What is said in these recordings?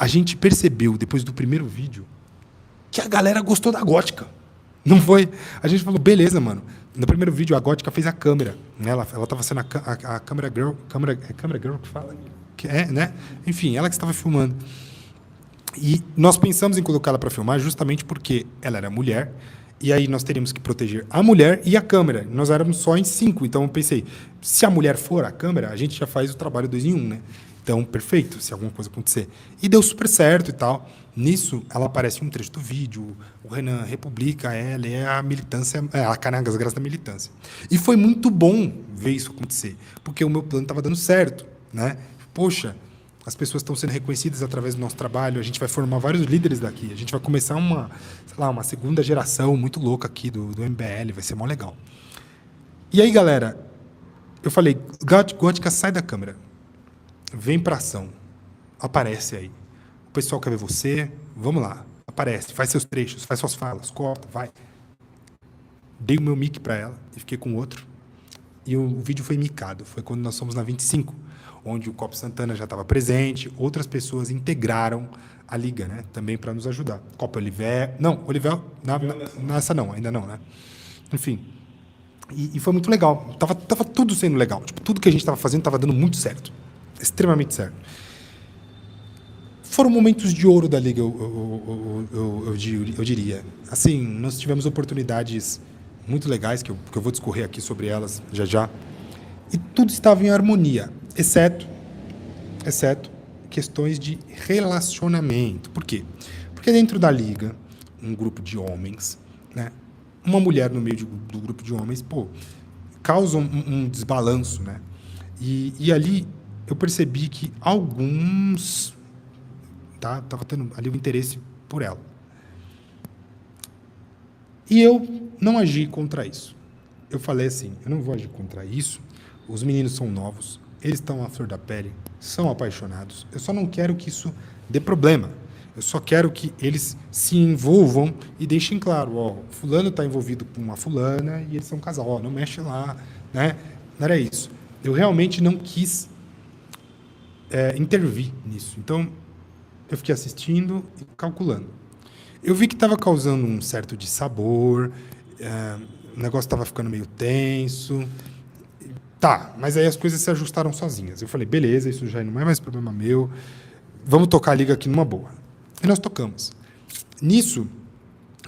a gente percebeu, depois do primeiro vídeo, que a galera gostou da gótica. Não foi? A gente falou, beleza, mano. No primeiro vídeo, a gótica fez a câmera. Né? Ela tava sendo a câmera girl. Câmera girl que fala? Que é, né? Enfim, ela que estava filmando. E nós pensamos em colocá-la para filmar justamente porque ela era mulher. E aí nós teríamos que proteger a mulher e a câmera. Nós éramos só em 5. Então eu pensei, se a mulher for a câmera, a gente já faz o trabalho 2 em 1, né? Então, perfeito, se alguma coisa acontecer. E deu super certo e tal. Nisso, ela aparece em um trecho do vídeo, o Renan republica ela, é a militância, ela cai nas graças da militância. E foi muito bom ver isso acontecer, porque o meu plano estava dando certo, né? Poxa, as pessoas estão sendo reconhecidas através do nosso trabalho, a gente vai formar vários líderes daqui, a gente vai começar uma segunda geração muito louca aqui do MBL, vai ser mó legal. E aí, galera, eu falei, Gótica, sai da câmera, vem pra ação, aparece aí. O pessoal quer ver você, vamos lá, aparece, faz seus trechos, faz suas falas, corta, vai. Dei o meu mic para ela e fiquei com outro. E o vídeo foi micado, foi quando nós fomos na 25, onde o Copo Santana já estava presente, outras pessoas integraram a liga, né, também para nos ajudar. Copo Oliver, não, Oliver, nessa não, ainda não, né? Enfim, e foi muito legal, tava tudo sendo legal, tipo, tudo que a gente estava fazendo estava dando muito certo, extremamente certo. Foram momentos de ouro da Liga, eu diria. Assim, nós tivemos oportunidades muito legais, que eu vou discorrer aqui sobre elas já já, e tudo estava em harmonia, exceto questões de relacionamento. Por quê? Porque dentro da Liga, um grupo de homens, né, uma mulher no meio do grupo de homens, causa um desbalanço, né? E ali eu percebi que alguns... Tava tendo ali o interesse por ela. E eu não agi contra isso. Eu falei assim, eu não vou agir contra isso, os meninos são novos, eles estão à flor da pele, são apaixonados, eu só não quero que isso dê problema. Eu só quero que eles se envolvam e deixem claro, ó, fulano está envolvido com uma fulana e eles são um casal, ó, não mexe lá, né? Não era isso. Eu realmente não quis intervir nisso. Então, eu fiquei assistindo e calculando. Eu vi que estava causando um certo dissabor, o negócio estava ficando meio tenso. Tá, mas aí as coisas se ajustaram sozinhas. Eu falei, beleza, isso já não é mais problema meu, vamos tocar a liga aqui numa boa. E nós tocamos. Nisso,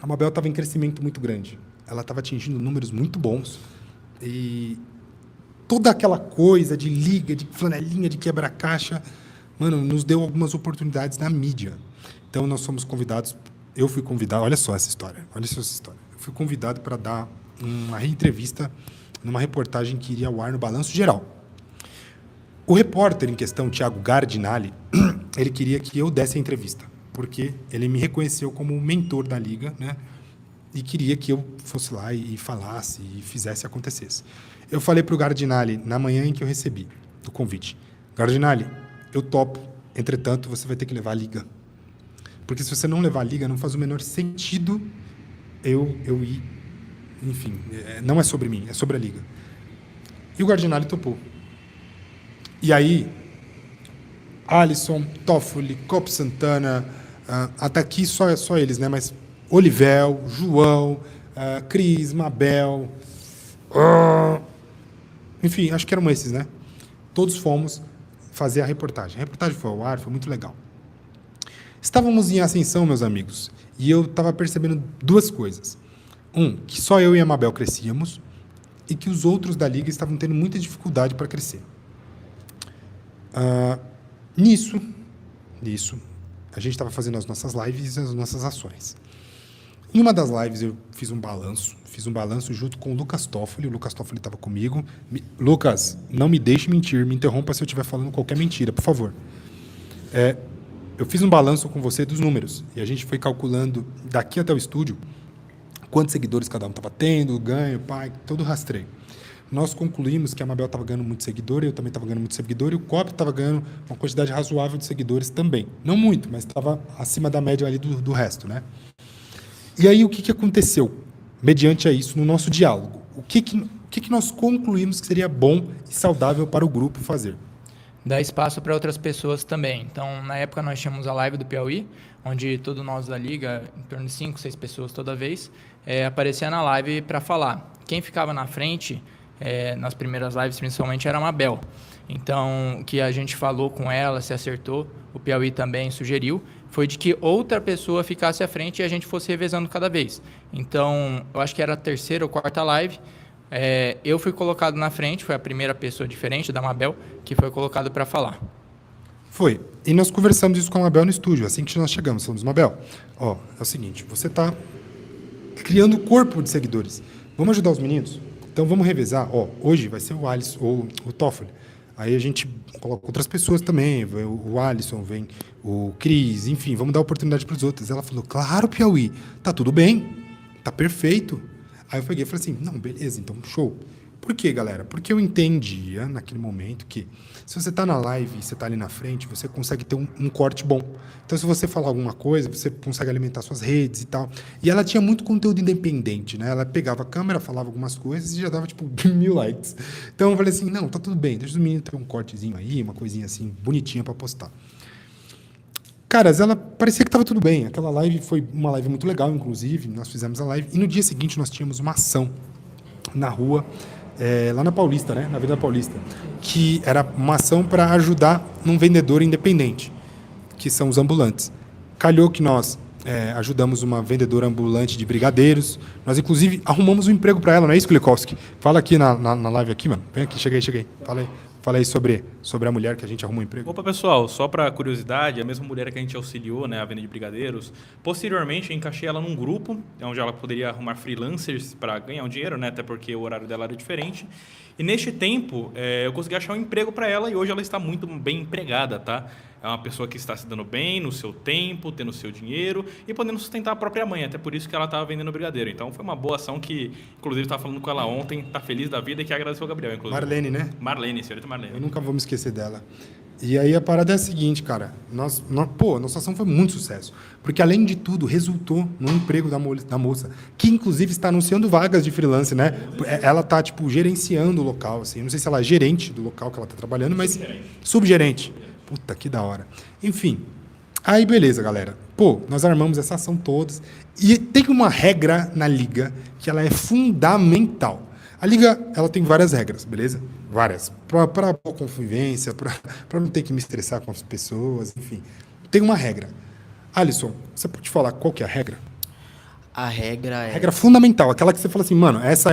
a Mabel estava em crescimento muito grande. Ela estava atingindo números muito bons. E toda aquela coisa de liga, de flanelinha, de quebra-caixa... Mano, nos deu algumas oportunidades na mídia. Então, nós fomos convidados... Eu fui convidado... Olha só essa história. Eu fui convidado para dar uma entrevista numa reportagem que iria ao ar no Balanço Geral. O repórter em questão, Thiago Gardinali, ele queria que eu desse a entrevista, porque ele me reconheceu como mentor da Liga, né? E queria que eu fosse lá e falasse e fizesse acontecesse. Eu falei para o Gardinali, na manhã em que eu recebi o convite, Gardinali, eu topo, entretanto, você vai ter que levar a Liga. Porque se você não levar a Liga, não faz o menor sentido eu ir... Enfim, não é sobre mim, é sobre a Liga. E o Gardinali topou. E aí, Alisson, Toffoli, Copo Santana, até aqui só eles, né? Mas Olivel, João, Cris, Mabel... enfim, acho que eram esses, né? Todos fomos fazer a reportagem. A reportagem foi ao ar, foi muito legal. Estávamos em ascensão, meus amigos, e eu estava percebendo duas coisas. Que só eu e a Mabel crescíamos e que os outros da Liga estavam tendo muita dificuldade para crescer. Nisso, a gente estava fazendo as nossas lives e as nossas ações. Em uma das lives eu fiz um balanço junto com o Lucas Toffoli. O Lucas Toffoli estava comigo. Lucas, não me deixe mentir, me interrompa se eu estiver falando qualquer mentira, por favor. Eu fiz um balanço com você dos números, e a gente foi calculando daqui até o estúdio quantos seguidores cada um estava tendo, ganho, todo o rastreio. Nós concluímos que a Mabel estava ganhando muito seguidor, eu também estava ganhando muito seguidor, e o Cop estava ganhando uma quantidade razoável de seguidores também. Não muito, mas estava acima da média ali do resto, né? E aí, o que aconteceu, mediante a isso, no nosso diálogo? O que nós concluímos que seria bom e saudável para o grupo fazer? dar espaço para outras pessoas também. Então, na época, nós tínhamos a live do Piauí, onde todos nós da liga, em torno de 5, 6 pessoas toda vez, aparecia na live para falar. Quem ficava na frente, nas primeiras lives principalmente, era a Mabel. Então, o que a gente falou com ela, se acertou, o Piauí também sugeriu, foi de que outra pessoa ficasse à frente e a gente fosse revezando cada vez. Então, eu acho que era a terceira ou quarta live, eu fui colocado na frente, foi a primeira pessoa diferente da Mabel que foi colocado para falar. Foi. E nós conversamos isso com a Mabel no estúdio, assim que nós chegamos. Falamos, Mabel, ó, é o seguinte, você está criando corpo de seguidores. Vamos ajudar os meninos? Então vamos revezar. Ó, hoje vai ser o Alisson ou o Toffoli. Aí a gente coloca outras pessoas também, vem o Alisson, vem o Cris, enfim, vamos dar oportunidade para os outros. Ela falou, claro, Piauí, tá tudo bem, tá perfeito. Aí eu peguei e falei assim, não, beleza, então show. Por quê, galera? Porque eu entendia naquele momento que se você está na live e você está ali na frente, você consegue ter um corte bom. Então, se você falar alguma coisa, você consegue alimentar suas redes e tal. E ela tinha muito conteúdo independente, né? Ela pegava a câmera, falava algumas coisas e já dava, tipo, 1000 likes. Então, eu falei assim, não, tá tudo bem, deixa os meninos ter um cortezinho aí, uma coisinha assim, bonitinha para postar. Caras, ela parecia que estava tudo bem. Aquela live foi uma live muito legal, inclusive. Nós fizemos a live. E no dia seguinte, nós tínhamos uma ação na rua, lá na Paulista, né? Na Avenida Paulista, que era uma ação para ajudar um vendedor independente, que são os ambulantes. Calhou que nós ajudamos uma vendedora ambulante de brigadeiros. Nós, inclusive, arrumamos um emprego para ela, não é isso, Kulikowski? Fala aqui na live aqui, mano. Vem aqui, chega aí. Fala aí sobre a mulher que a gente arrumou um emprego. Opa, pessoal, só para curiosidade, a mesma mulher que a gente auxiliou, né, a venda de brigadeiros, posteriormente eu encaixei ela num grupo, onde ela poderia arrumar freelancers para ganhar um dinheiro, né, até porque o horário dela era diferente. E neste tempo, eu consegui achar um emprego para ela e hoje ela está muito bem empregada, tá? É uma pessoa que está se dando bem no seu tempo, tendo seu dinheiro e podendo sustentar a própria mãe, até por isso que ela estava vendendo brigadeiro. Então foi uma boa ação que, inclusive, estava falando com ela ontem, está feliz da vida e que agradeceu o Gabriel, inclusive. Marlene, né? Marlene, senhorita Marlene. Eu nunca vou me esquecer dela. E aí a parada é a seguinte, cara. Nossa ação foi muito sucesso. Porque, além de tudo, resultou no emprego da moça, que, inclusive, está anunciando vagas de freelance, né? Ela está, tipo, gerenciando o local, assim. Eu não sei se ela é gerente do local que ela está trabalhando, mas... Subgerente. Puta, que da hora. Enfim. Aí, beleza, galera. Nós armamos essa ação todas. E tem uma regra na Liga que ela é fundamental. A Liga, ela tem várias regras, beleza? Várias. Para boa convivência, para não ter que me estressar com as pessoas, enfim. Tem uma regra. Alisson, você pode falar qual que é a regra? A regra é... Regra fundamental, aquela que você fala assim, mano, essa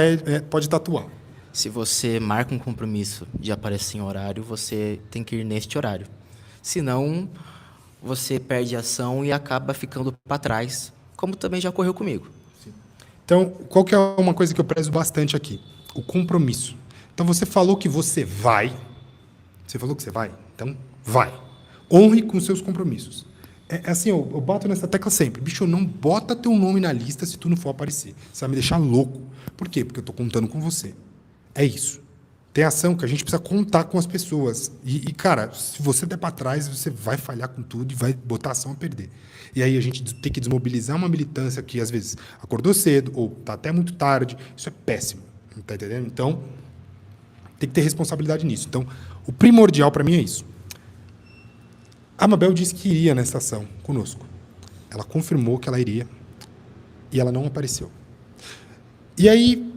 pode tatuar. Se você marca um compromisso de aparecer em horário, você tem que ir neste horário. Senão, você perde a ação e acaba ficando para trás, como também já ocorreu comigo. Sim. Então, qual que é uma coisa que eu prezo bastante aqui? O compromisso. Então, você falou que você vai. Você falou que você vai? Então, vai. Honre com seus compromissos. É assim, eu bato nessa tecla sempre. Bicho, não bota teu nome na lista se tu não for aparecer. Você vai me deixar louco. Por quê? Porque eu estou contando com você. É isso. Tem ação que a gente precisa contar com as pessoas. E cara, se você der para trás, você vai falhar com tudo e vai botar a ação a perder. E aí a gente tem que desmobilizar uma militância que, às vezes, acordou cedo ou está até muito tarde. Isso é péssimo. Tá entendendo? Então, tem que ter responsabilidade nisso. Então, o primordial para mim é isso. A Mabel disse que iria nessa ação conosco. Ela confirmou que ela iria e ela não apareceu. E aí,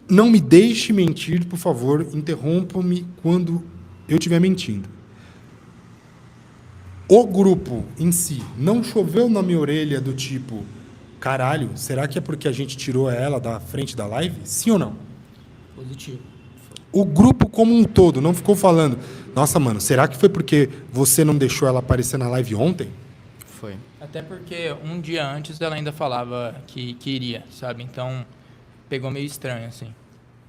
não me deixe mentir, por favor, interrompa-me quando eu estiver mentindo. O grupo em si não choveu na minha orelha do tipo, caralho, será que é porque a gente tirou ela da frente da live? Sim ou não? Positivo. O grupo como um todo não ficou falando, nossa, mano, será que foi porque você não deixou ela aparecer na live ontem? Foi. Até porque um dia antes ela ainda falava que iria, sabe? Então, pegou meio estranho, assim.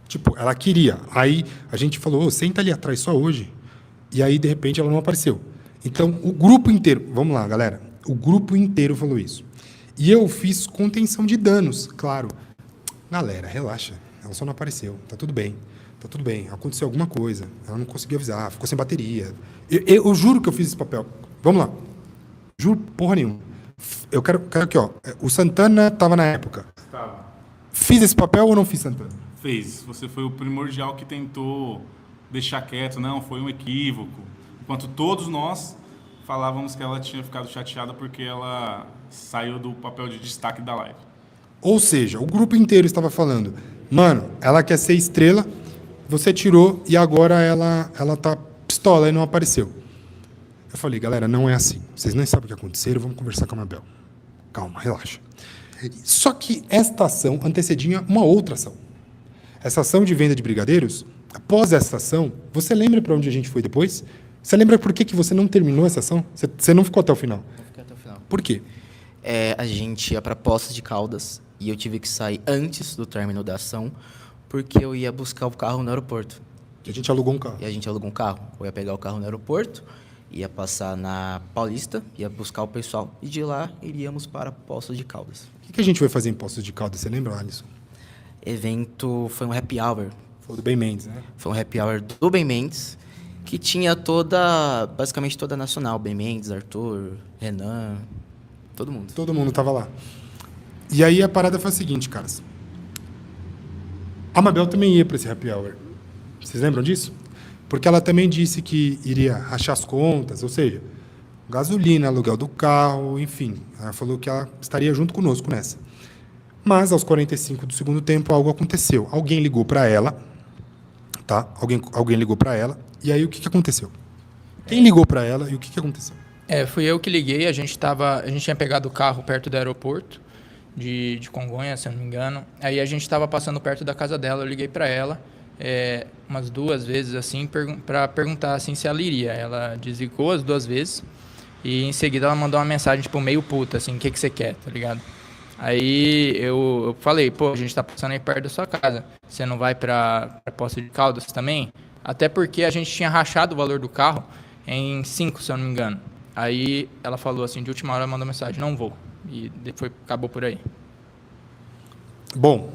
Tipo, ela queria. Aí a gente falou, senta ali atrás só hoje. E aí, de repente, ela não apareceu. Então, o grupo inteiro... Vamos lá, galera. O grupo inteiro falou isso. E eu fiz contenção de danos, claro. Galera, relaxa. Ela só não apareceu. Tá tudo bem. Tá tudo bem. Aconteceu alguma coisa. Ela não conseguiu avisar. Ficou sem bateria. Eu juro que eu fiz esse papel. Vamos lá. Juro porra nenhuma. Eu quero aqui, ó. O Santana estava na época. Estava. Fiz esse papel ou não fiz, Santana? Fez. Você foi o primordial que tentou deixar quieto, não, foi um equívoco. Enquanto todos nós falávamos que ela tinha ficado chateada porque ela saiu do papel de destaque da live. Ou seja, o grupo inteiro estava falando, mano, ela quer ser estrela, você tirou e agora ela tá pistola e não apareceu. Eu falei, galera, não é assim. Vocês nem sabem o que aconteceu, vamos conversar com a Mabel. Calma, relaxa. Só que esta ação antecedia uma outra ação. Essa ação de venda de brigadeiros, após essa ação, você lembra para onde a gente foi depois? Você lembra por que você não terminou essa ação? Você não ficou até o final? Não fiquei até o final. Por quê? A gente ia para Poços de Caldas e eu tive que sair antes do término da ação porque eu ia buscar o carro no aeroporto. A gente alugou um carro. E a gente alugou um carro. Eu ia pegar o carro no aeroporto, ia passar na Paulista, ia buscar o pessoal. E de lá iríamos para Poços de Caldas. O que a gente foi fazer em Poços de Caldas? Você lembra, Alisson? Evento foi um happy hour. Foi do Ben Mendes, né? Foi um happy hour do Ben Mendes, que tinha basicamente toda a nacional. Ben Mendes, Arthur, Renan, todo mundo. Todo mundo tava lá. E aí a parada foi a seguinte, caras. A Mabel também ia para esse happy hour. Vocês lembram disso? Porque ela também disse que iria rachar as contas, ou seja, gasolina, aluguel do carro, enfim. Ela falou que ela estaria junto conosco nessa. Mas, aos 45 do segundo tempo, algo aconteceu. Alguém ligou para ela, tá? Alguém ligou para ela, e aí o que aconteceu? Quem ligou para ela e o que aconteceu? Fui eu que liguei, a gente tinha pegado o carro perto do aeroporto de Congonhas, se eu não me engano. Aí a gente estava passando perto da casa dela, eu liguei para ela umas 2 vezes assim para perguntar assim se ela iria. Ela desligou as 2 vezes e em seguida ela mandou uma mensagem tipo meio puta assim, o que você quer, tá ligado? Aí eu falei, pô, a gente tá passando aí perto da sua casa, você não vai pra Poços de Caldas também? Até porque a gente tinha rachado o valor do carro em 5, se eu não me engano. Aí ela falou assim, de última hora, mandou mensagem, não vou. E depois acabou por aí. Bom,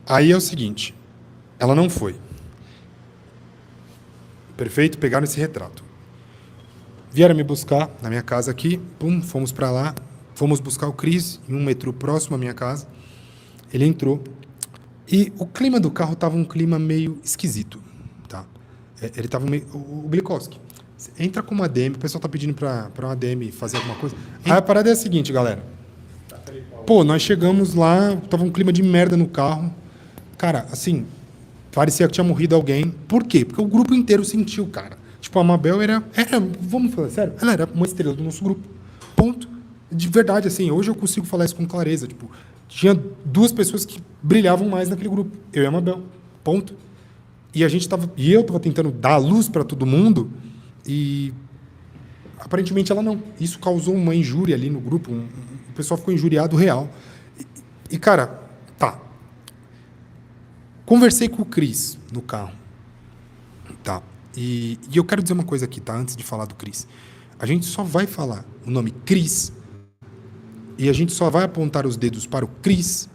aí é o seguinte, ela não foi. Perfeito? Pegaram esse retrato. Vieram me buscar na minha casa aqui, pum, fomos para lá, fomos buscar o Cris em um metrô próximo à minha casa. Ele entrou e o clima do carro tava um clima meio esquisito, tá? Ele tava meio... O Blikowski, entra com uma DM, o pessoal tá pedindo para uma DM fazer alguma coisa. Aí a parada é a seguinte, galera. Pô, nós chegamos lá, tava um clima de merda no carro. Cara, assim, parecia que tinha morrido alguém. Por quê? Porque o grupo inteiro sentiu, cara. Tipo, a Mabel era, vamos falar sério, ela era uma estrela do nosso grupo. Ponto. De verdade, assim, hoje eu consigo falar isso com clareza. Tipo, tinha 2 pessoas que brilhavam mais naquele grupo. Eu e a Mabel. Ponto. E eu tava tentando dar luz para todo mundo e aparentemente ela não. Isso causou uma injúria ali no grupo. O pessoal ficou injuriado real. E cara, tá. Conversei com o Cris no carro. Tá. E eu quero dizer uma coisa aqui, tá? Antes de falar do Cris. A gente só vai falar o nome Cris e a gente só vai apontar os dedos para o Cris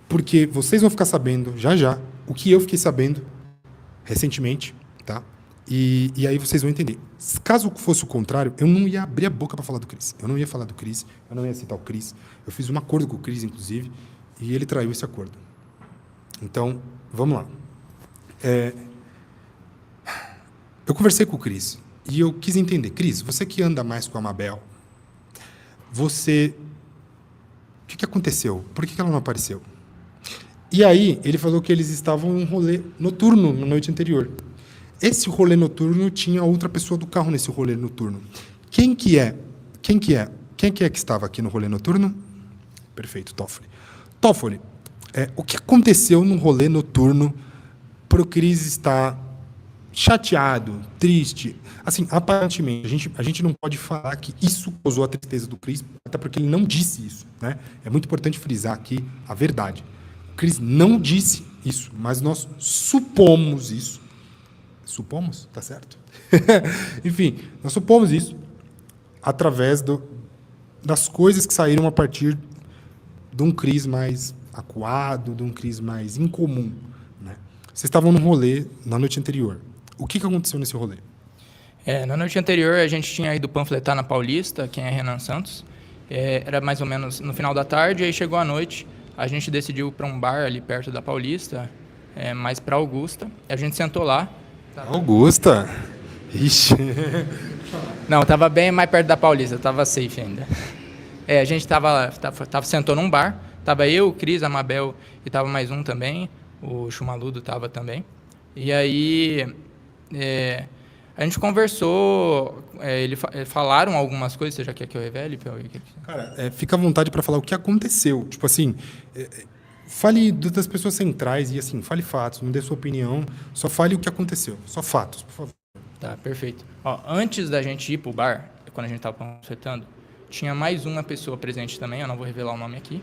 porque vocês vão ficar sabendo, já, o que eu fiquei sabendo recentemente, tá? E aí vocês vão entender. Caso fosse o contrário, eu não ia abrir a boca para falar do Cris. Eu não ia falar do Cris, eu não ia citar o Cris. Eu fiz um acordo com o Cris, inclusive, e ele traiu esse acordo. Então, vamos lá. Eu conversei com o Cris e eu quis entender. Cris, você que anda mais com a Mabel, o que aconteceu? Por que ela não apareceu? E aí, ele falou que eles estavam em um rolê noturno na noite anterior. Esse rolê noturno tinha outra pessoa do carro nesse rolê noturno. Quem que é que estava aqui no rolê noturno? Perfeito, Toffoli. Toffoli, o que aconteceu no rolê noturno para o Cris estar chateado, triste? Assim, aparentemente, a gente não pode falar que isso causou a tristeza do Cris, até porque ele não disse isso, né? É muito importante frisar aqui a verdade. O Cris não disse isso, mas nós supomos isso. Supomos? Tá certo? Enfim, nós supomos isso através das coisas que saíram a partir de um Cris mais acuado, de um Cris mais incomum, né? Vocês estavam num rolê na noite anterior. O que aconteceu nesse rolê? Na noite anterior, a gente tinha ido panfletar na Paulista, quem é Renan Santos. Era mais ou menos no final da tarde, aí chegou a noite, a gente decidiu ir para um bar ali perto da Paulista, mais para Augusta. A gente sentou lá Augusta. Ixi. Não, tava bem mais perto da Paulista, tava safe ainda. A gente sentou num bar, tava eu, o Cris, a Mabel e tava mais um também, o Chumaludo tava também. E aí a gente conversou, falaram algumas coisas, você já quer que eu revele? Cara, fica à vontade para falar o que aconteceu. Tipo assim, fale das pessoas centrais e assim, fale fatos, não dê sua opinião, só fale o que aconteceu, só fatos, por favor. Tá, perfeito. Ó, antes da gente ir pro bar, quando a gente tava conversando, tinha mais uma pessoa presente também, eu não vou revelar o nome aqui.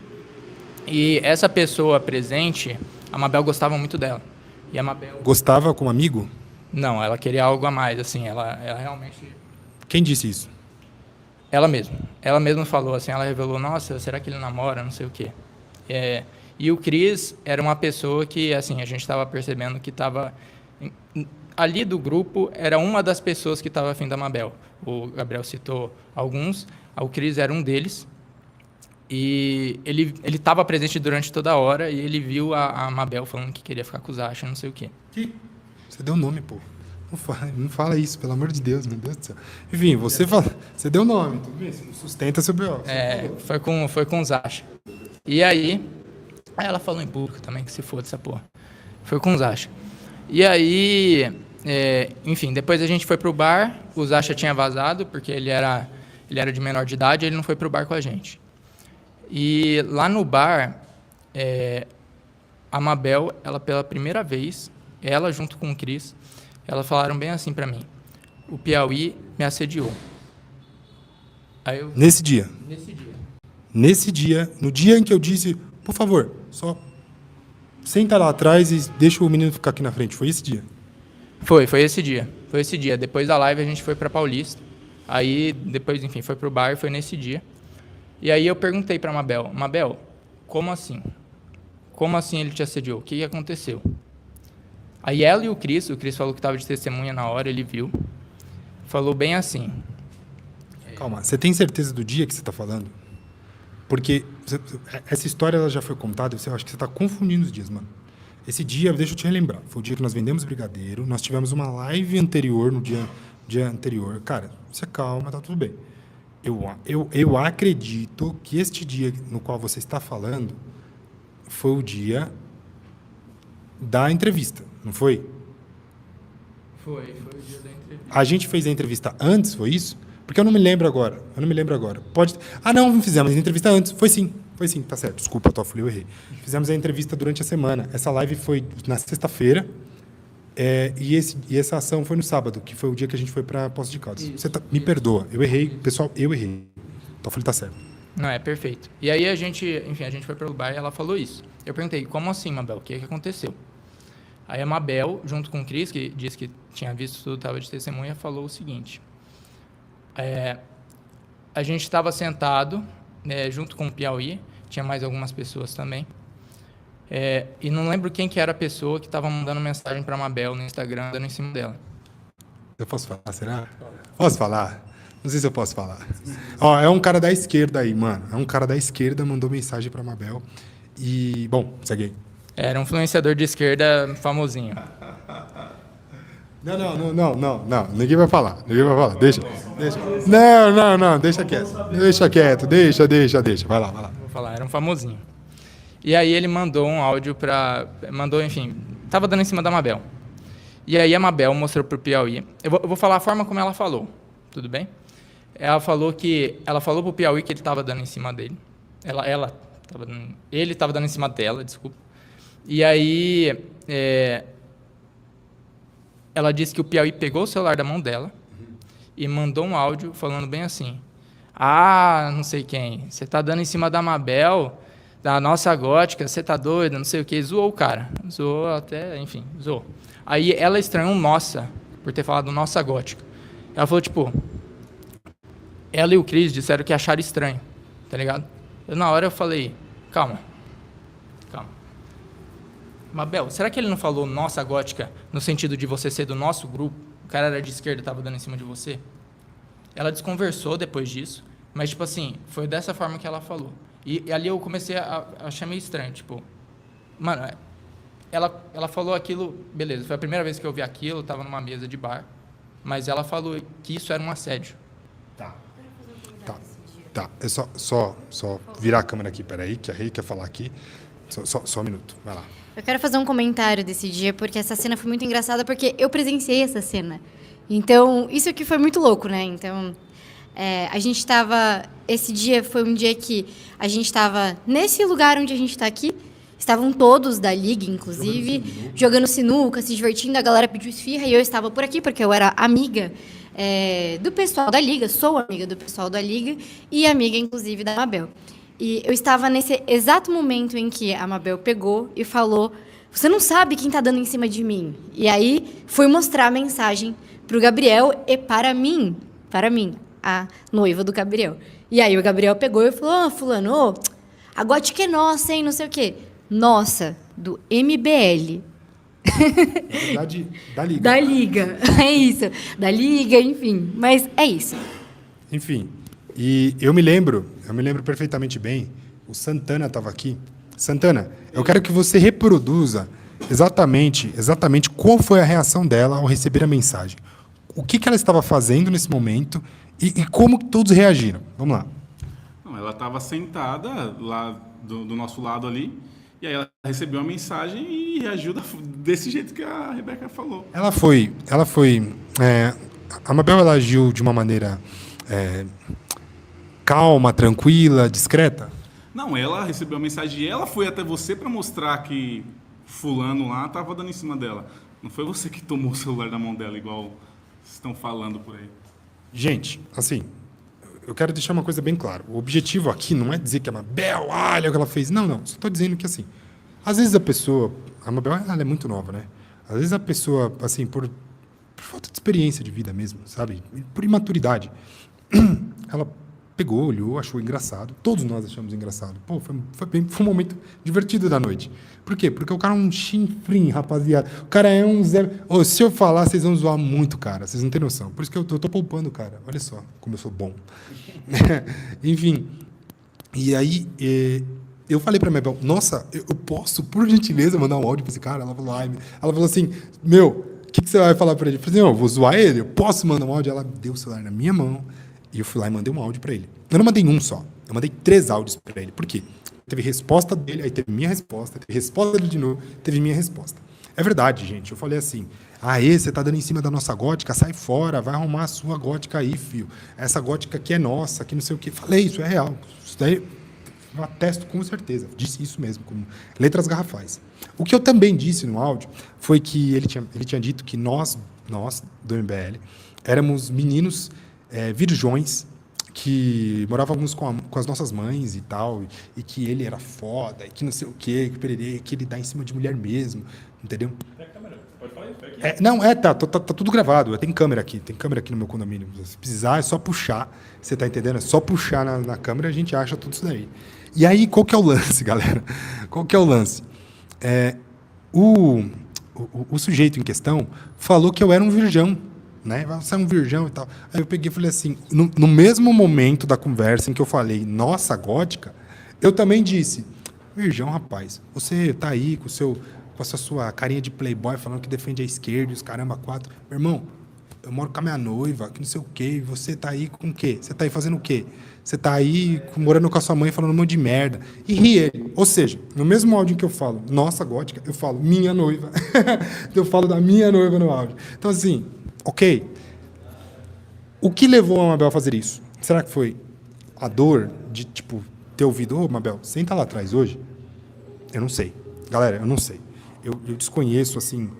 E essa pessoa presente, a Mabel gostava muito dela. E a Mabel... Gostava como amigo? Não, ela queria algo a mais, assim, ela realmente... Quem disse isso? Ela mesma. Ela mesma falou, assim, ela revelou, nossa, será que ele namora, não sei o quê. E o Cris era uma pessoa que, assim, a gente estava percebendo que estava... Ali do grupo, era uma das pessoas que estava afim da Mabel. O Gabriel citou alguns, o Cris era um deles. E ele estava presente durante toda a hora e ele viu a Mabel falando que queria ficar com o Zacha, não sei o quê. Você deu nome, pô. Não fala isso, pelo amor de Deus, meu Deus do céu. Enfim, você deu nome, tudo bem? Você sustenta seu B.O. Foi com o Zacha. E aí ela falou em público também, que se foda essa porra. Foi com o Zacha. E aí, enfim, depois a gente foi pro bar, o Zacha tinha vazado, porque ele era de menor de idade, ele não foi pro bar com a gente. E lá no bar, a Mabel, ela pela primeira vez, ela junto com o Cris, elas falaram bem assim pra mim, o Piauí me assediou. Aí eu, Nesse dia? Nesse dia. Nesse dia, no dia em que eu disse, por favor, só senta lá atrás e deixa o menino ficar aqui na frente. Foi esse dia? Foi esse dia. Foi esse dia. Depois da live a gente foi pra Paulista. Aí depois, enfim, foi pro bar, foi nesse dia. E aí eu perguntei pra Mabel, como assim? Como assim ele te assediou? O que aconteceu? Aí ela e o Cris falou que estava de testemunha na hora, ele viu. Falou bem assim. Calma, você tem certeza do dia que você está falando? Porque essa história ela já foi contada, eu acho que você está confundindo os dias, mano. Esse dia, deixa eu te relembrar, foi o dia que nós vendemos brigadeiro, nós tivemos uma live anterior, no dia anterior. Cara, você calma, tá tudo bem. Eu acredito que este dia no qual você está falando foi o dia da entrevista, não foi? Foi o dia da entrevista. A gente fez a entrevista antes, foi isso? Porque eu não me lembro agora. Pode... Ah, não fizemos a entrevista antes. Foi sim, tá certo. Desculpa, Toffoli, eu errei. Fizemos a entrevista durante a semana. Essa live foi na sexta-feira e essa ação foi no sábado, que foi o dia que a gente foi para Poços de Caldas. Me perdoa, eu errei. Pessoal, eu errei. Toffoli tá certo. Não, perfeito. E aí a gente foi pelo bar e ela falou isso. Eu perguntei, como assim, Mabel? O que aconteceu? Aí a Mabel, junto com o Cris, que disse que tinha visto tudo, estava de testemunha, falou o seguinte. A gente estava sentado, junto com o Piauí, tinha mais algumas pessoas também, e não lembro quem que era a pessoa que estava mandando mensagem para a Mabel no Instagram, dando em cima dela. Eu posso falar, será? Posso falar? Não sei se eu posso falar. Ó, é um cara da esquerda aí, mano. É um cara da esquerda, mandou mensagem para a Mabel. E, bom, segue aí. Era um influenciador de esquerda famosinho. Não. Ninguém vai falar. Deixa. Não. Deixa quieto. Deixa. Vai lá. Vou falar, era um famosinho. E aí ele mandou um áudio enfim, tava dando em cima da Mabel. E aí a Mabel mostrou pro Piauí. Eu vou falar a forma como ela falou, tudo bem? Ela falou pro Piauí que ele tava dando em cima dele. Ele tava dando em cima dela, desculpa. E aí ela disse que o Piauí pegou o celular da mão dela e mandou um áudio falando bem assim, não sei quem, você tá dando em cima da Mabel, da nossa gótica, você tá doida, não sei o que, zoou o cara, zoou até, enfim, zoou. Aí ela estranhou um nossa, por ter falado nossa gótica. Ela falou, tipo, ela e o Cris disseram que acharam estranho, tá ligado? Na hora eu falei, calma. Mabel, será que ele não falou nossa gótica no sentido de você ser do nosso grupo? O cara era de esquerda e estava dando em cima de você? Ela desconversou depois disso, mas, tipo assim, foi dessa forma que ela falou. E ali eu comecei a achar meio estranho, tipo... Mano, ela falou aquilo, beleza, foi a primeira vez que eu vi aquilo, estava numa mesa de bar, mas ela falou que isso era um assédio. Tá. É só virar a câmera aqui, peraí, que a Rei quer falar aqui. Só um minuto, vai lá. Eu quero fazer um comentário desse dia, porque essa cena foi muito engraçada, porque eu presenciei essa cena. Então, isso aqui foi muito louco, né? Então, a gente estava... Esse dia foi um dia que a gente estava nesse lugar onde a gente está aqui. Estavam todos da Liga, inclusive, jogando sinuca, se divertindo. A galera pediu esfirra e eu estava por aqui, porque eu era amiga do pessoal da Liga. Sou amiga do pessoal da Liga e amiga, inclusive, da Mabel. E eu estava nesse exato momento em que a Mabel pegou e falou: você não sabe quem está dando em cima de mim. E aí fui mostrar a mensagem para o Gabriel e para mim, a noiva do Gabriel. E aí o Gabriel pegou e falou: fulano, a gótica é nossa, hein, não sei o quê. Nossa, do MBL. Na verdade, da Liga. Da Liga, é isso. Da Liga, enfim. Mas é isso. Enfim, e eu me lembro perfeitamente bem, o Santana estava aqui. Santana, eu quero que você reproduza exatamente qual foi a reação dela ao receber a mensagem. O que ela estava fazendo nesse momento e como todos reagiram. Vamos lá. Não, ela estava sentada lá do nosso lado ali, e aí ela recebeu a mensagem e reagiu desse jeito que a Rebeca falou. Ela foi a Mabel, ela agiu de uma maneira calma, tranquila, discreta? Não, ela recebeu a mensagem e ela foi até você para mostrar que fulano lá estava dando em cima dela. Não foi você que tomou o celular da mão dela, igual estão falando por aí. Gente, assim, eu quero deixar uma coisa bem clara. O objetivo aqui não é dizer que a Mabel, olha o que ela fez. Não. Só estou dizendo que, assim, às vezes a Mabel, ela é muito nova, né? Às vezes a pessoa, assim, por falta de experiência de vida mesmo, sabe? Por imaturidade, ela pegou, olhou, achou engraçado. Todos nós achamos engraçado. Pô, foi um momento divertido da noite. Por quê? Porque o cara é um chinfrim, rapaziada. O cara é um zero... se eu falar, vocês vão zoar muito, cara. Vocês não têm noção. Por isso que eu tô poupando, cara. Olha só como eu sou bom. Enfim. E aí, eu falei pra Mabel, nossa, eu posso, por gentileza, mandar um áudio pra esse cara? Ela falou assim, meu, o que você vai falar pra ele? Eu falei assim, eu vou zoar ele? Eu posso mandar um áudio? Ela deu o celular na minha mão. E eu fui lá e mandei um áudio para ele. Eu não mandei um só. Eu mandei 3 áudios para ele. Por quê? Teve resposta dele, aí teve minha resposta, teve resposta dele de novo, teve minha resposta. É verdade, gente. Eu falei assim, você tá dando em cima da nossa gótica, sai fora, vai arrumar a sua gótica aí, filho. Essa gótica aqui é nossa, que não sei o quê. Falei, isso é real. Isso daí eu atesto com certeza. Disse isso mesmo, com letras garrafais. O que eu também disse no áudio foi que ele tinha dito que nós do MBL, éramos meninos virgões que morávamos com as nossas mães e tal, e que ele era foda, e que não sei o quê, que ele dá em cima de mulher mesmo, entendeu? Tem câmera, pode falar isso aqui. Tá tudo gravado, tem câmera aqui no meu condomínio. Se precisar, é só puxar, você tá entendendo? É só puxar na câmera e a gente acha tudo isso daí. E aí, qual que é o lance, galera? Qual que é o lance? O sujeito em questão falou que eu era um virgão, né? Você é um virgão e tal. Aí eu peguei e falei assim, no mesmo momento da conversa em que eu falei, nossa, gótica, eu também disse, virgão, rapaz, você tá aí com essa sua carinha de playboy falando que defende a esquerda e os caramba 4. Meu irmão, eu moro com a minha noiva, que não sei o quê, e você tá aí com o quê? Você tá aí fazendo o quê? Você tá aí morando com a sua mãe falando um monte de merda. E ri ele. Ou seja, no mesmo áudio que eu falo, nossa, gótica, eu falo minha noiva. Eu falo da minha noiva no áudio. Então, assim, ok. O que levou a Mabel a fazer isso? Será que foi a dor de, ter ouvido, Mabel, senta lá atrás hoje? Eu não sei. Galera, eu não sei. Eu desconheço, assim,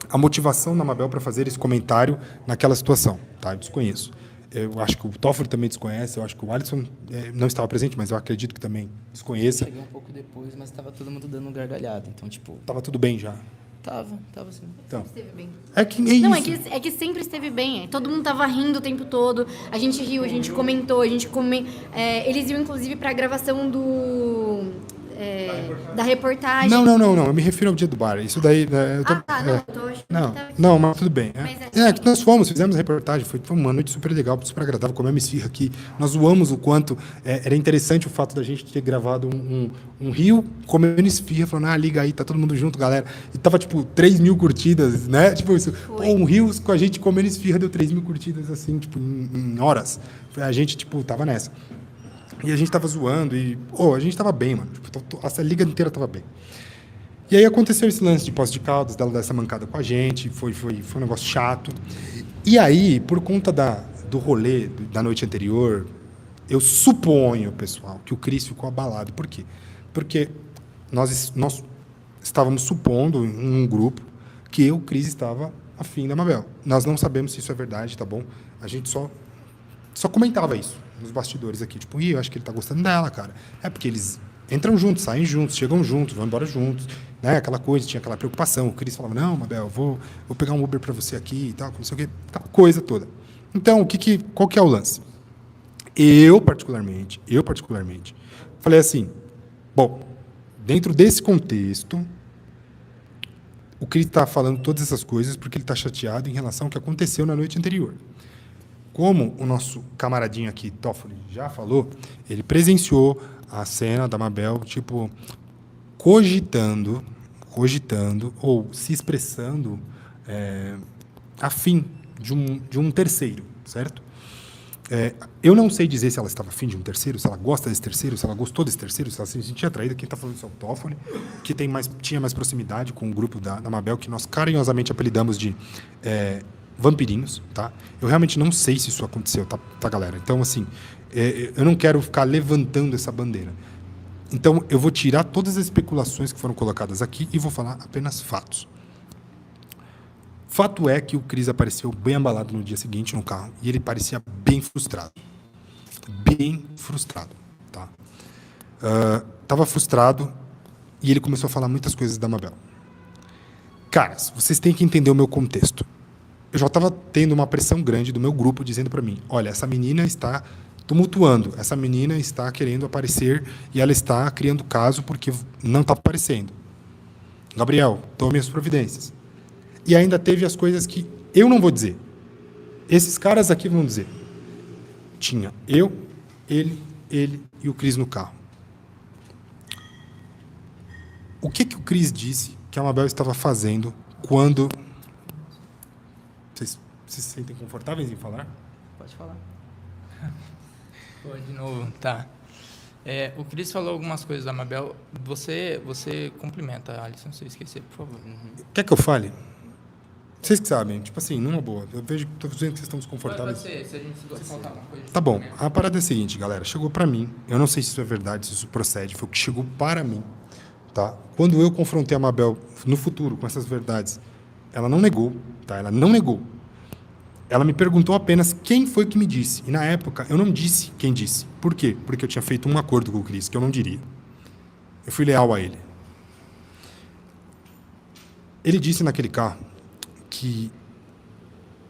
a motivação da Mabel para fazer esse comentário naquela situação, tá? Eu desconheço. Eu acho que o Toffoli também desconhece, eu acho que o Alisson não estava presente, mas eu acredito que também desconheça. Eu cheguei um pouco depois, mas estava todo mundo dando gargalhada, então, Tava tudo bem já. Tava sim. Então, Esteve bem. é isso. Não, é que sempre esteve bem. Todo mundo tava rindo o tempo todo. A gente riu, a gente comentou, eles iam inclusive pra gravação da reportagem. Não. Eu me refiro ao dia do bar. Isso daí. Não, eu tô achando Não, que tava... não, mas tudo bem. Mas Que nós fizemos a reportagem, foi uma noite super legal, super agradável, comemos esfirra aqui. Nós zoamos o quanto era interessante o fato da gente ter gravado um Rio comendo esfirra, falando, liga aí, tá todo mundo junto, galera. E tava, tipo, 3.000 curtidas, né? Tipo, isso. Pô, um Rio com a gente comendo esfirra deu 3.000 curtidas, assim, tipo, em horas. A gente, tipo, tava nessa. E a gente tava zoando e, a gente tava bem, mano. Tipo, a liga inteira tava bem. E aí aconteceu esse lance de Poços de Caldas, dela dar essa mancada com a gente, foi um negócio chato. E aí, por conta do rolê da noite anterior, eu suponho, pessoal, que o Cris ficou abalado. Por quê? Porque nós estávamos supondo em um grupo que o Cris estava afim da Mabel. Nós não sabemos se isso é verdade, tá bom? A gente só comentava isso nos bastidores aqui. Tipo, eu acho que ele tá gostando dela, cara. É porque eles entram juntos, saem juntos, chegam juntos, vão embora juntos, né? Aquela coisa, tinha aquela preocupação. O Cris falava, não, Mabel, vou pegar um Uber para você aqui e tal, não sei o quê, aquela coisa toda. Então, qual que é o lance? Eu, particularmente, falei assim, bom, dentro desse contexto, o Cris está falando todas essas coisas porque ele está chateado em relação ao que aconteceu na noite anterior. Como o nosso camaradinho aqui, Toffoli, já falou, ele presenciou a cena da Mabel, tipo, cogitando ou se expressando a fim de um terceiro, certo? Eu não sei dizer se ela estava afim de um terceiro, se ela gosta desse terceiro, se ela gostou desse terceiro, se ela se sentia atraída. Quem está falando isso é o Toffoli, que tinha mais proximidade com o grupo da Mabel, que nós carinhosamente apelidamos de vampirinhos, tá? Eu realmente não sei se isso aconteceu, tá, galera? Então, assim, eu não quero ficar levantando essa bandeira. Então, eu vou tirar todas as especulações que foram colocadas aqui e vou falar apenas fatos. Fato é que o Cris apareceu bem abalado no dia seguinte no carro e ele parecia bem frustrado. Bem frustrado, tá? Tava frustrado e ele começou a falar muitas coisas da Mabel. Caras, vocês têm que entender o meu contexto. Eu já estava tendo uma pressão grande do meu grupo dizendo para mim, olha, essa menina está tumultuando, essa menina está querendo aparecer e ela está criando caso porque não está aparecendo. Gabriel, tome as providências. E ainda teve as coisas que eu não vou dizer. Esses caras aqui vão dizer. Tinha eu, ele e o Cris no carro. O que o Cris disse que a Mabel estava fazendo quando... Vocês se sentem confortáveis em falar? Pode falar. De novo, tá. O Cris falou algumas coisas da Mabel. Você cumprimenta, Alisson, se eu esquecer, por favor. Quer que eu fale? Vocês que sabem, tipo assim, numa boa. Eu vejo que estou vendo que vocês estão desconfortáveis. Pode ser, se a gente se faltar alguma coisa. Tá bom. A parada é a seguinte, galera. Chegou para mim. Eu não sei se isso é verdade, se isso procede. Foi o que chegou para mim. Tá? Quando eu confrontei a Mabel no futuro com essas verdades, ela não negou. Tá? Ela não negou. Ela me perguntou apenas quem foi que me disse. E na época, eu não disse quem disse. Por quê? Porque eu tinha feito um acordo com o Cris, que eu não diria. Eu fui leal a ele. Ele disse naquele carro que,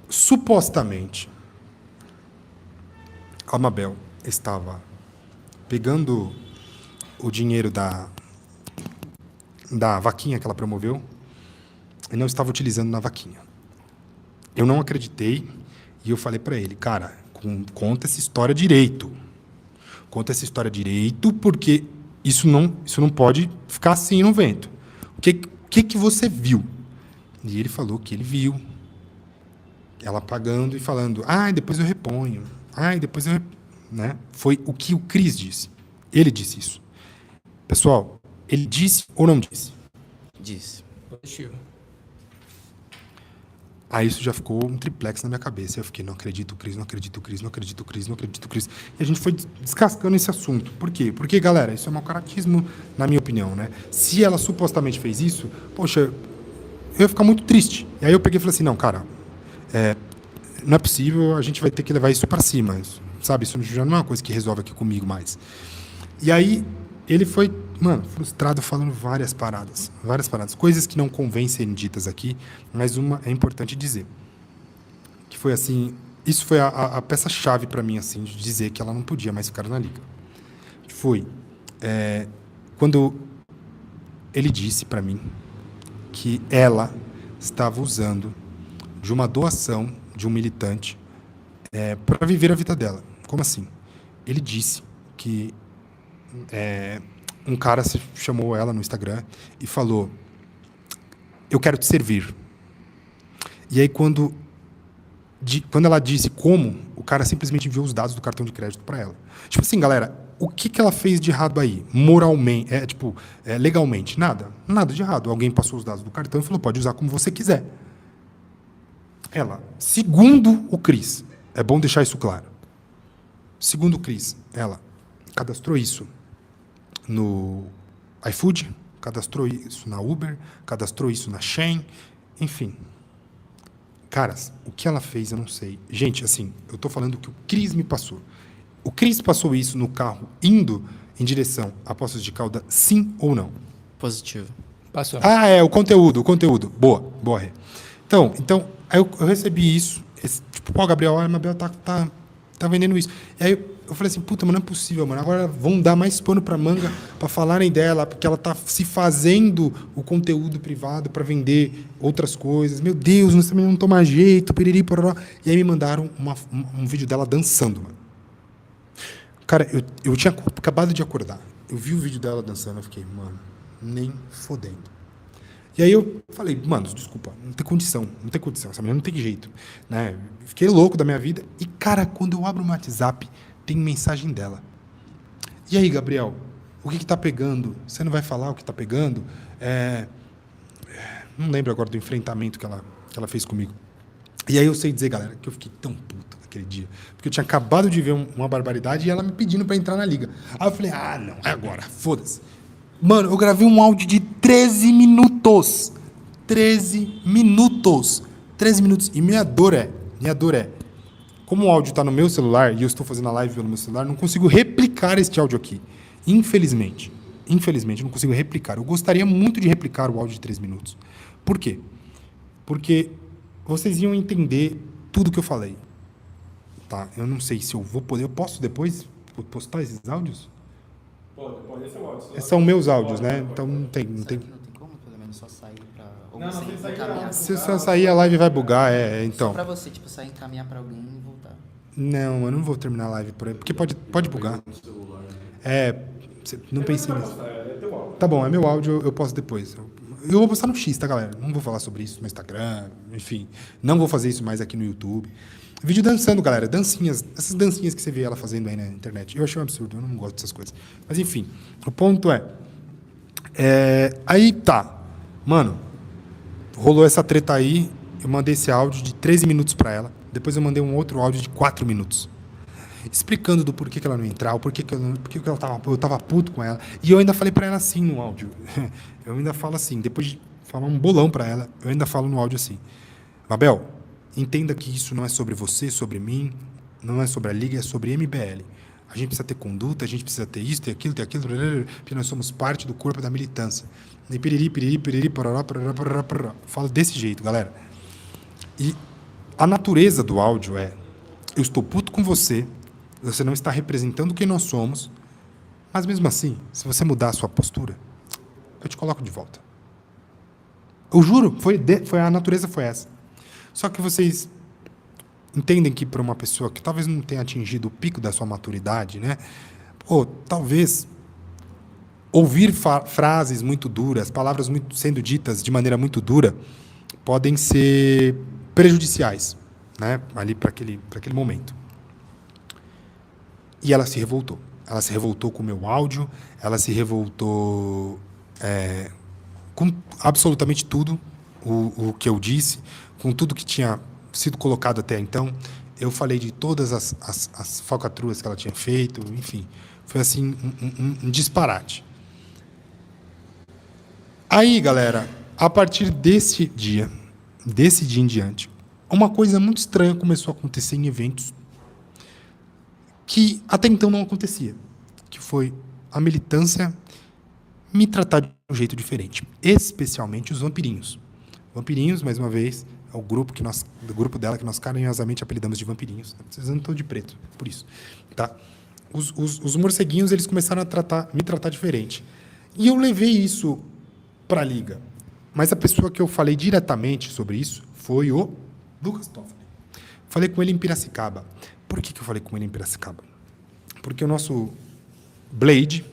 supostamente, a Mabel estava pegando o dinheiro da vaquinha que ela promoveu e não estava utilizando na vaquinha. Eu não acreditei e eu falei para ele, cara, conta essa história direito. Conta essa história direito, porque isso não pode ficar assim no vento. O que você viu? E ele falou que ele viu ela pagando e falando, depois eu reponho. Depois eu... Né? Foi o que o Cris disse. Ele disse isso. Pessoal, ele disse ou não disse? Disse. Positivo. Aí isso já ficou um triplex na minha cabeça. Eu fiquei, não acredito, o Cris, não acredito, o Cris, não acredito, o Cris, não acredito, o Cris. E a gente foi descascando esse assunto. Por quê? Porque, galera, isso é mau caratismo, na minha opinião, né? Se ela supostamente fez isso, poxa, eu ia ficar muito triste. E aí eu peguei e falei assim, não, cara, não é possível, a gente vai ter que levar isso para cima. Sabe, isso já não é uma coisa que resolve aqui comigo mais. E aí ele foi, frustrado, falando várias paradas. Coisas que não convém serem ditas aqui, mas uma é importante dizer. Que foi assim, isso foi a peça-chave para mim, assim, de dizer que ela não podia mais ficar na liga. Foi, quando ele disse para mim que ela estava usando de uma doação de um militante para viver a vida dela. Como assim? Ele disse que um cara chamou ela no Instagram e falou: eu quero te servir. E aí, quando ela disse como, o cara simplesmente enviou os dados do cartão de crédito para ela. Tipo assim, galera, o que ela fez de errado aí? Moralmente, legalmente? Nada. Nada de errado. Alguém passou os dados do cartão e falou: pode usar como você quiser. Ela, segundo o Cris, é bom deixar isso claro. Segundo o Cris, ela cadastrou isso no iFood, cadastrou isso na Uber, cadastrou isso na Shein, enfim. Caras, o que ela fez, eu não sei. Gente, assim, eu tô falando que o Cris me passou. O Cris passou isso no carro indo em direção a Poços de Caldas, sim ou não? Positivo. Passou. O conteúdo. Boa, Rê. Então, aí eu recebi isso, tipo, Gabriel, a Mabel tá vendendo isso. E aí eu falei assim, puta, mas não é possível, mano. Agora vão dar mais pano pra manga pra falarem dela, porque ela tá se fazendo o conteúdo privado pra vender outras coisas. Meu Deus, nós também não toma jeito, piriri, pororó. E aí me mandaram um vídeo dela dançando, mano. Cara, eu tinha acabado de acordar. Eu vi o vídeo dela dançando, eu fiquei, mano, nem fodendo. E aí eu falei, mano, desculpa, não tem condição, essa menina não tem jeito, né? Fiquei louco da minha vida. E, cara, quando eu abro o WhatsApp, tem mensagem dela. E aí, Gabriel, o que tá pegando? Você não vai falar o que tá pegando? Não lembro agora do enfrentamento que ela fez comigo. E aí eu sei dizer, galera, que eu fiquei tão puto naquele dia. Porque eu tinha acabado de ver uma barbaridade e ela me pedindo pra entrar na liga. Aí eu falei, não, é agora, foda-se. Mano, eu gravei um áudio de 13 minutos. 13 minutos. 13 minutos. E minha dor é, como o áudio está no meu celular e eu estou fazendo a live pelo meu celular, não consigo replicar este áudio aqui. Infelizmente, eu não consigo replicar. Eu gostaria muito de replicar o áudio de 3 minutos. Por quê? Porque vocês iam entender tudo que eu falei. Tá? Eu não sei se eu vou poder. Eu posso depois postar esses áudios? Pode ser o áudio. Esses são meus áudios, né? Então não tem. Não tem como, pelo menos, só sair pra... Ou Não, você tem que sair encaminhar. Se eu sair, a live vai bugar, então. Só pra você, tipo, sair, encaminhar pra alguém e voltar. Não, eu não vou terminar a live por aí, porque pode bugar. Não pensei nisso. Tá bom, é meu áudio, eu posto depois. Eu vou postar no X, tá, galera? Não vou falar sobre isso no Instagram, enfim. Não vou fazer isso mais aqui no YouTube. Vídeo dançando, galera. Dancinhas. Essas dancinhas que você vê ela fazendo aí na internet. Eu achei um absurdo, eu não gosto dessas coisas. Mas, enfim, o ponto aí tá. Mano, rolou essa treta aí, eu mandei esse áudio de 13 minutos pra ela. Depois eu mandei um outro áudio de 4 minutos. Explicando do porquê que ela não ia entrar, porquê que eu tava puto com ela. E eu ainda falei pra ela assim no áudio. Eu ainda falo assim, depois de falar um bolão pra ela, eu ainda falo no áudio assim. Mabel, entenda que isso não é sobre você, sobre mim, não é sobre a Liga, é sobre MBL. A gente precisa ter conduta, a gente precisa ter isso, ter aquilo, porque nós somos parte do corpo da militância. E piriri, pororó. Falo desse jeito, galera. E a natureza do áudio eu estou puto com você, você não está representando quem nós somos, mas mesmo assim, se você mudar a sua postura, eu te coloco de volta. Eu juro, a natureza foi essa. Só que vocês entendem que para uma pessoa que talvez não tenha atingido o pico da sua maturidade, né? Talvez ouvir frases muito duras, palavras sendo ditas de maneira muito dura, podem ser prejudiciais, né? Ali para aquele momento. E ela se revoltou. Ela se revoltou com o meu áudio, ela se revoltou com absolutamente tudo o que eu disse, com tudo que tinha sido colocado até então. Eu falei de todas as falcatruas que ela tinha feito, enfim. Foi assim, um disparate. Aí, galera, a partir desse dia em diante, uma coisa muito estranha começou a acontecer em eventos que até então não acontecia, que foi a militância me tratar de um jeito diferente, especialmente os vampirinhos. Vampirinhos, mais uma vez, é o grupo do grupo dela que nós carinhosamente apelidamos de vampirinhos. Vocês não estão de preto, por isso, tá? Os morceguinhos, eles começaram a me tratar diferente. E eu levei isso para a Liga. Mas a pessoa que eu falei diretamente sobre isso foi o Lucas Toffoli. Falei com ele em Piracicaba. Por que eu falei com ele em Piracicaba? Porque o nosso Blade,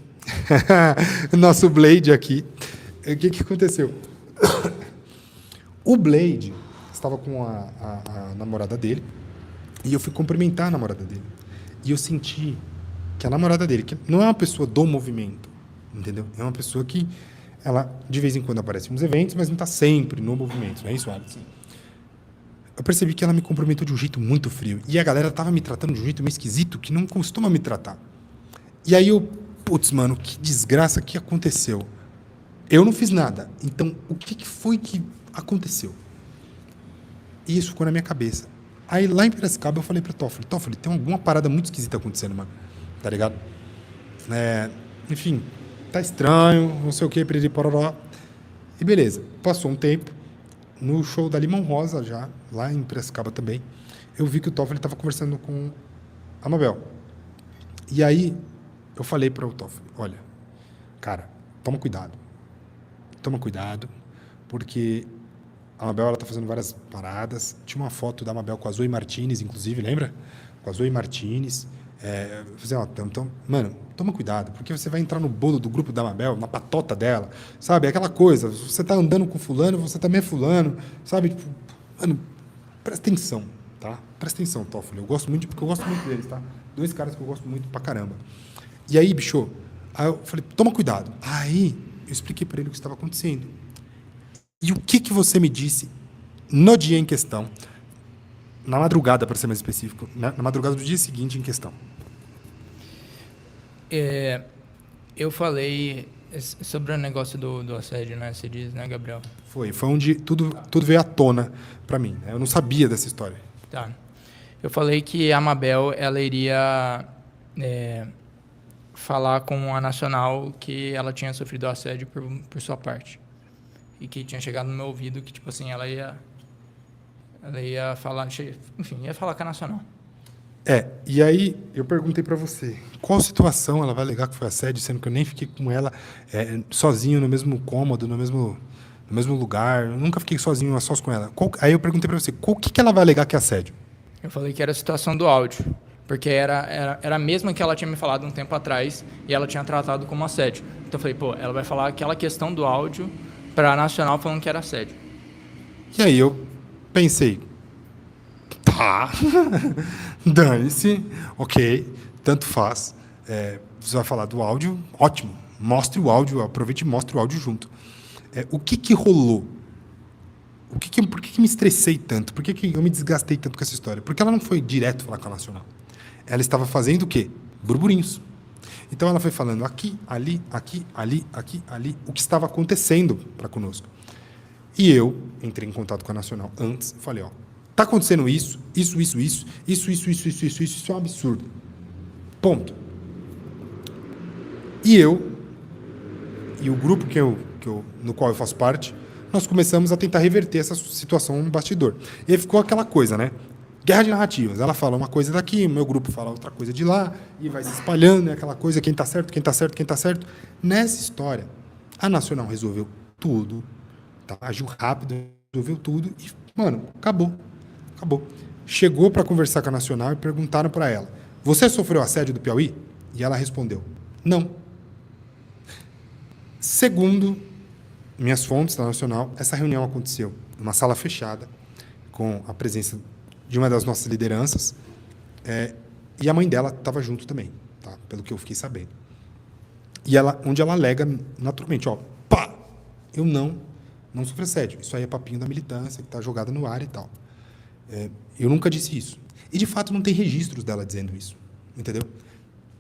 o nosso Blade aqui, o que aconteceu? O Blade estava com a namorada dele e eu fui cumprimentar a namorada dele. E eu senti que a namorada dele, que não é uma pessoa do movimento, entendeu? É uma pessoa que ela, de vez em quando, aparece nos eventos, mas não está sempre no movimento, não é isso, Alex? Eu percebi que ela me cumprimentou de um jeito muito frio. E a galera estava me tratando de um jeito meio esquisito, que não costuma me tratar. E aí eu, putz, mano, que desgraça que aconteceu. Eu não fiz nada. Então, o que foi que aconteceu? E isso ficou na minha cabeça. Aí, lá em Piracicaba, eu falei para Toffoli, tem alguma parada muito esquisita acontecendo, mano. Tá ligado? Enfim, tá estranho, não sei o que, perdi pororó. E beleza, passou um tempo. No show da Limão Rosa, já, lá em Piracicaba também, eu vi que o Toffoli estava conversando com a Mabel. E aí, eu falei para o Toffoli, olha, cara, toma cuidado, porque a Mabel ela tá fazendo várias paradas. Tinha uma foto da Mabel com a Zoe Martinez, inclusive, lembra? Com a Zoe Martinez. Então, mano, toma cuidado, porque você vai entrar no bolo do grupo da Mabel, na patota dela, sabe? Aquela coisa, você tá andando com fulano, você também é fulano, sabe? Tipo, mano, presta atenção, tá? Presta atenção, Toffoli. Porque eu gosto muito deles, tá? 2 caras que eu gosto muito pra caramba. E aí, bicho, aí eu falei, toma cuidado. Aí, eu expliquei pra ele o que estava acontecendo. E o que você me disse no dia em questão, na madrugada, para ser mais específico, na madrugada do dia seguinte em questão? Eu falei sobre o negócio do assédio, né? Você diz, né, Gabriel? Foi onde tudo veio à tona para mim. Né? Eu não sabia dessa história. Tá. Eu falei que a Mabel, ela iria falar com a Nacional que ela tinha sofrido assédio por sua parte. E que tinha chegado no meu ouvido que, tipo assim, ela ia falar, enfim, ia falar com a Nacional. E aí eu perguntei para você, qual situação ela vai alegar que foi assédio, sendo que eu nem fiquei com ela sozinho no mesmo cômodo, no mesmo lugar, eu nunca fiquei sozinho, a sós com ela. Aí eu perguntei para você, o que ela vai alegar que é assédio? Eu falei que era a situação do áudio, porque era a mesma que ela tinha me falado um tempo atrás e ela tinha tratado como assédio. Então eu falei, ela vai falar aquela questão do áudio para a Nacional falando que era assédio. E aí eu pensei, tá, dane-se, ok, tanto faz. Você vai falar do áudio, ótimo, mostre o áudio, aproveite e mostre o áudio junto. O que rolou? Por que me estressei tanto? Por que eu me desgastei tanto com essa história? Porque ela não foi direto falar com a Nacional. Ela estava fazendo o quê? Burburinhos. Então ela foi falando aqui, ali, o que estava acontecendo para conosco. E eu entrei em contato com a Nacional antes, falei, tá acontecendo isso é um absurdo. Ponto. E eu, e o grupo no qual eu faço parte, nós começamos a tentar reverter essa situação no bastidor. E aí ficou aquela coisa, né? Guerra de narrativas. Ela fala uma coisa daqui, o meu grupo fala outra coisa de lá, e vai se espalhando, é aquela coisa, quem tá certo. Nessa história, a Nacional resolveu tudo, tá? Agiu rápido, resolveu tudo, e, mano, acabou. Chegou para conversar com a Nacional e perguntaram para ela, você sofreu assédio do Piauí? E ela respondeu, não. Segundo minhas fontes da Nacional, essa reunião aconteceu numa sala fechada, com a presença de uma das nossas lideranças, e a mãe dela estava junto também, tá? Pelo que eu fiquei sabendo. E onde ela alega, naturalmente, eu não sofri assédio. Isso aí é papinho da militância, que está jogada no ar e tal. Eu nunca disse isso. E, de fato, não tem registros dela dizendo isso, entendeu?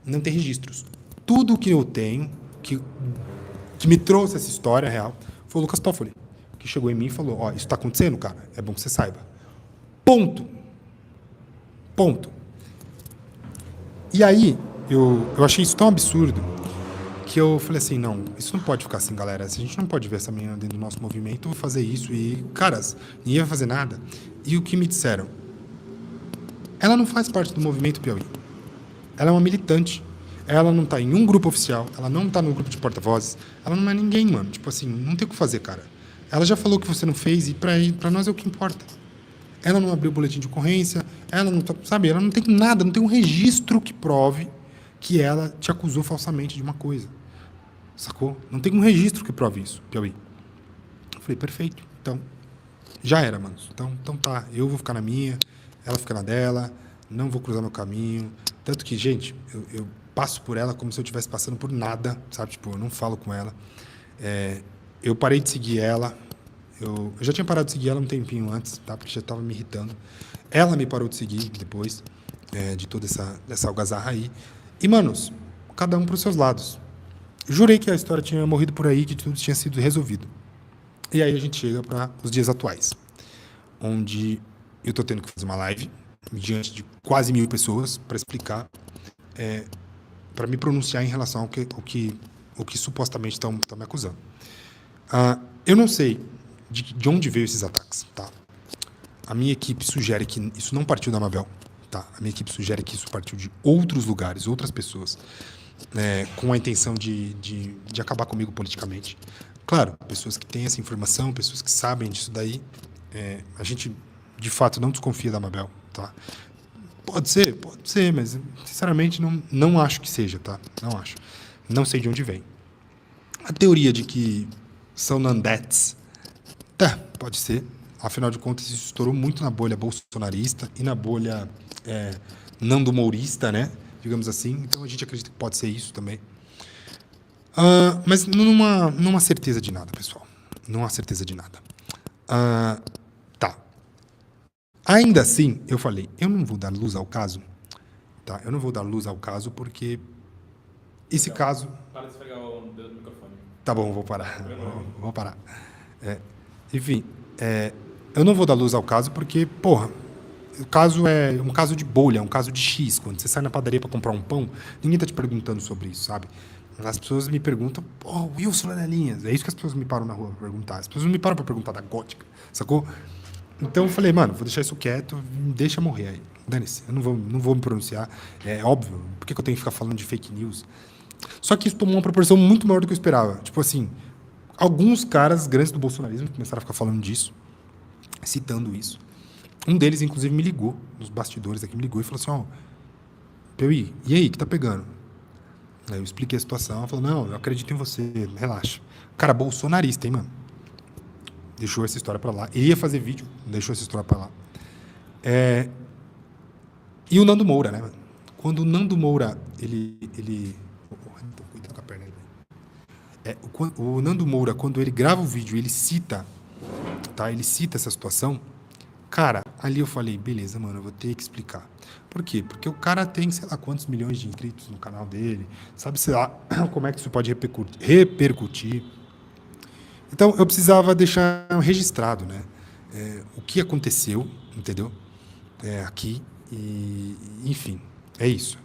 Não tem registros. Tudo que eu tenho, que me trouxe essa história real, foi o Lucas Toffoli, que chegou em mim e falou, isso está acontecendo, cara, é bom que você saiba. Ponto. E aí, eu achei isso tão absurdo que eu falei assim, não, isso não pode ficar assim, galera. A gente não pode ver essa menina dentro do nosso movimento fazer isso e, caras, ninguém vai fazer nada. E o que me disseram? Ela não faz parte do movimento Piauí. Ela é uma militante. ela não tá em um grupo oficial, ela não tá no grupo de porta-vozes, ela não é ninguém, mano. Tipo assim, não tem o que fazer, cara. Ela já falou que você não fez e pra nós é o que importa. Ela não abriu o boletim de ocorrência, ela não, sabe, ela não tem nada, não tem um registro que prove que ela te acusou falsamente de uma coisa. Sacou? Não tem um registro que prove isso, Piauí. Eu falei, perfeito. Então, já era, mano. Então tá, eu vou ficar na minha, ela fica na dela, não vou cruzar meu caminho. Tanto que, gente, eu passo por ela como se eu estivesse passando por nada, sabe? Tipo, eu não falo com ela. Eu parei de seguir ela. Eu já tinha parado de seguir ela um tempinho antes, tá? Porque já estava me irritando. Ela me parou de seguir depois de toda essa algazarra aí. E, manos, cada um para os seus lados. Jurei que a história tinha morrido por aí, que tudo tinha sido resolvido. E aí a gente chega para os dias atuais, onde eu estou tendo que fazer uma live diante de quase 1.000 pessoas para explicar, para me pronunciar em relação ao que supostamente estão me acusando. Eu não sei de onde veio esses ataques, tá? A minha equipe sugere que isso não partiu da Mabel, tá? A minha equipe sugere que isso partiu de outros lugares, outras pessoas, com a intenção de acabar comigo politicamente. Claro, pessoas que têm essa informação, pessoas que sabem disso daí, a gente, de fato, não desconfia da Mabel, tá? Pode ser, mas, sinceramente, não acho que seja, tá? Não acho. Não sei de onde vem. A teoria de que são nandetes, tá, pode ser. Afinal de contas, isso estourou muito na bolha bolsonarista e na bolha nando-mourista, né? Digamos assim. Então, a gente acredita que pode ser isso também. Mas numa certeza de nada, pessoal. Não há certeza de nada. Tá. Ainda assim, eu falei, eu não vou dar luz ao caso. Tá? Eu não vou dar luz ao caso porque esse caso... Para de esfregar o dedo no microfone. Tá bom, vou parar. Vou parar. Enfim, eu não vou dar luz ao caso porque, porra, o caso é um caso de bolha, é um caso de X. Quando você sai na padaria para comprar um pão, ninguém tá te perguntando sobre isso, sabe? As pessoas me perguntam, Wilson Lanelinhas. É isso que as pessoas me param na rua para perguntar. As pessoas não me param para perguntar da gótica, sacou? Então eu falei, mano, vou deixar isso quieto, deixa morrer aí. Dane-se, eu não vou me pronunciar. É óbvio, por que eu tenho que ficar falando de fake news? Só que isso tomou uma proporção muito maior do que eu esperava. Tipo assim, alguns caras grandes do bolsonarismo começaram a ficar falando disso, citando isso. Um deles, inclusive, me ligou, nos bastidores aqui, me ligou e falou assim, Piauí, e aí, que tá pegando? Aí eu expliquei a situação, ela falou, não, eu acredito em você, relaxa. Cara, bolsonarista, hein, mano? Deixou essa história pra lá. Ele ia fazer vídeo, deixou essa história pra lá. E o Nando Moura, né, mano? Quando o Nando Moura, cuidado com a perna aí. O Nando Moura, quando ele grava o vídeo, ele cita, tá? Ele cita essa situação. Cara, ali eu falei, beleza, mano, eu vou ter que explicar. Por quê? Porque o cara tem, sei lá, quantos milhões de inscritos no canal dele, sabe, sei lá, como é que isso pode repercutir. Então, eu precisava deixar registrado, né, o que aconteceu, entendeu, aqui, e, enfim, é isso.